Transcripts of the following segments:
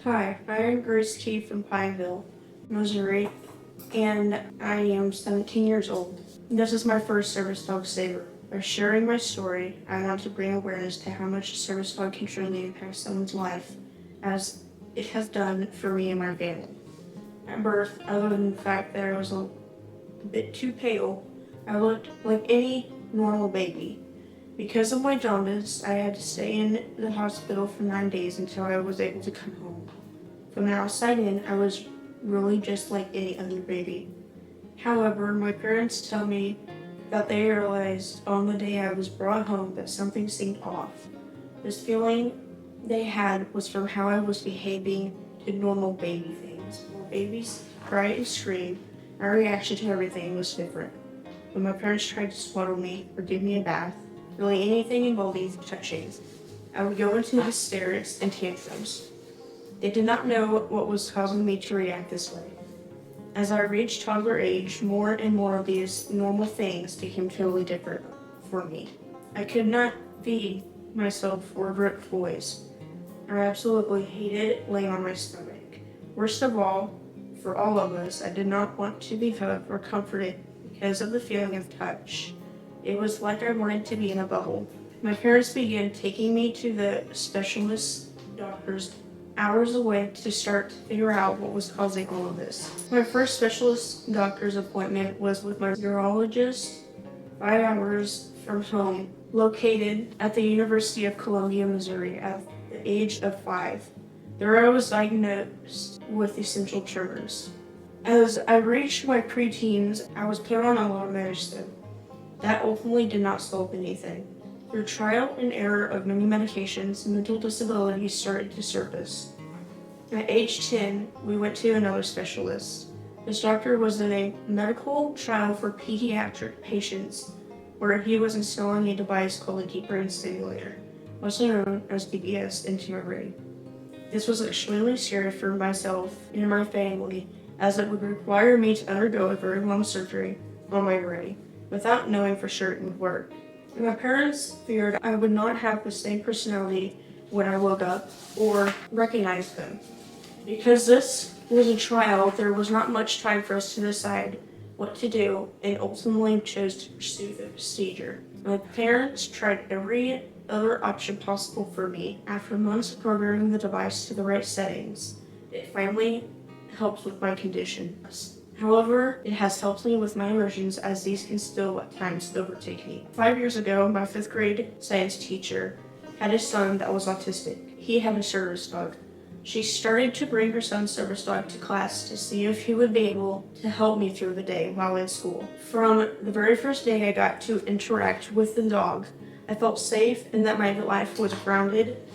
Hi, I am Gracynn from Pineville, Missouri, and I am 17 years old. This is my first service dog, Saber. By sharing my story, I want to bring awareness to how much a service dog can truly impact someone's life, as it has done for me and my family. At birth, other than the fact that I was a bit too pale, I looked like any normal baby. Because of my jaundice, I had to stay in the hospital for 9 days until I was able to come home. From the outside in, I was really just like any other baby. However, my parents tell me that they realized on the day I was brought home that something seemed off. This feeling they had was from how I was behaving to normal baby things. When babies cry and scream, my reaction to everything was different. When my parents tried to swaddle me or give me a bath, really anything involving touching, I would go into hysterics and tantrums. They did not know what was causing me to react this way. As I reached toddler age, more and more of these normal things became totally different for me. I could not feed myself or rip toys. I absolutely hated laying on my stomach. Worst of all, for all of us, I did not want to be hugged or comforted because of the feeling of touch. It was like I wanted to be in a bubble. My parents began taking me to the specialist doctors hours away to start to figure out what was causing all of this. My first specialist doctor's appointment was with my urologist, 5 hours from home, located at the University of Columbia, Missouri, at the age of 5. There I was diagnosed with essential tremors. As I reached my preteens, I was put on a lot of medicine. That ultimately did not solve anything. Through trial and error of many medications, mental disabilities started to surface. At age 10, we went to another specialist. This doctor was in a medical trial for pediatric patients where he was installing a device called a deep brain stimulator, also known as DBS, into my brain. This was extremely scary for myself and my family, as it would require me to undergo a very long surgery on my brain without knowing for sure it would work. And my parents feared I would not have the same personality when I woke up or recognize them. Because this was a trial, there was not much time for us to decide what to do and ultimately chose to pursue the procedure. My parents tried every other option possible for me. After months of programming the device to the right settings, it finally helped with my condition. However, it has helped me with my emotions, as these can still at times overtake me. 5 years ago, my 5th grade science teacher had a son that was autistic. He had a service dog. She started to bring her son's service dog to class to see if he would be able to help me through the day while in school. From the very first day I got to interact with the dog, I felt safe and that my life was grounded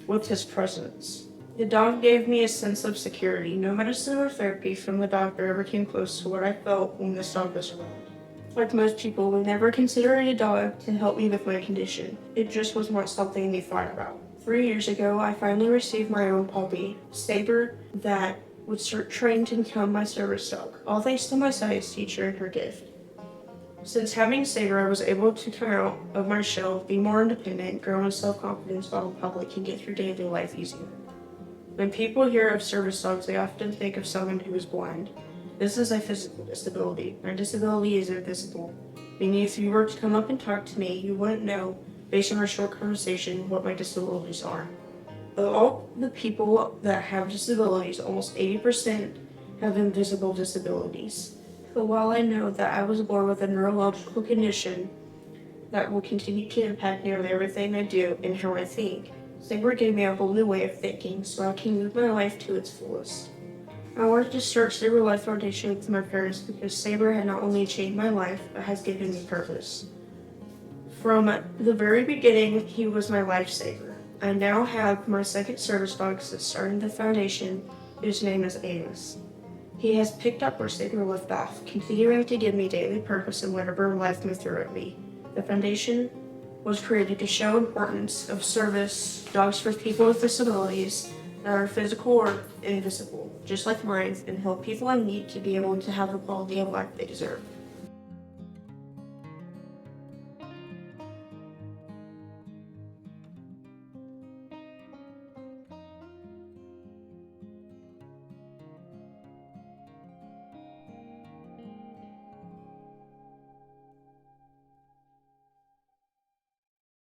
with his presence. The dog gave me a sense of security. No medicine or therapy from the doctor ever came close to what I felt when this dog was around. Like most people, we never considered a dog to help me with my condition. It just was not something we thought about. 3 years ago, I finally received my own puppy, Saber, that would start trained to become my service dog, all thanks to my science teacher and her gift. Since having Saber, I was able to come out of my shell, be more independent, grow in self-confidence while in public, and get through daily life easier. When people hear of service dogs, they often think of someone who is blind. This is a physical disability. My disability is invisible, meaning if you were to come up and talk to me, you wouldn't know, based on our short conversation, what my disabilities are. Of all the people that have disabilities, almost 80% have invisible disabilities. So while I know that I was born with a neurological condition that will continue to impact nearly everything I do and how I think, Saber gave me a whole new way of thinking so I can live my life to its fullest. I wanted to start Saber Life Foundation with my parents because Saber had not only changed my life, but has given me purpose. From the very beginning, he was my lifesaver. I now have my second service dog since starting the foundation, whose name is Amos. He has picked up where Saber left off, continuing to give me daily purpose in whatever life may throw at me. The foundation was created to show importance of service dogs for people with disabilities that are physical or invisible, just like mine, and help people in need to be able to have the quality of life they deserve.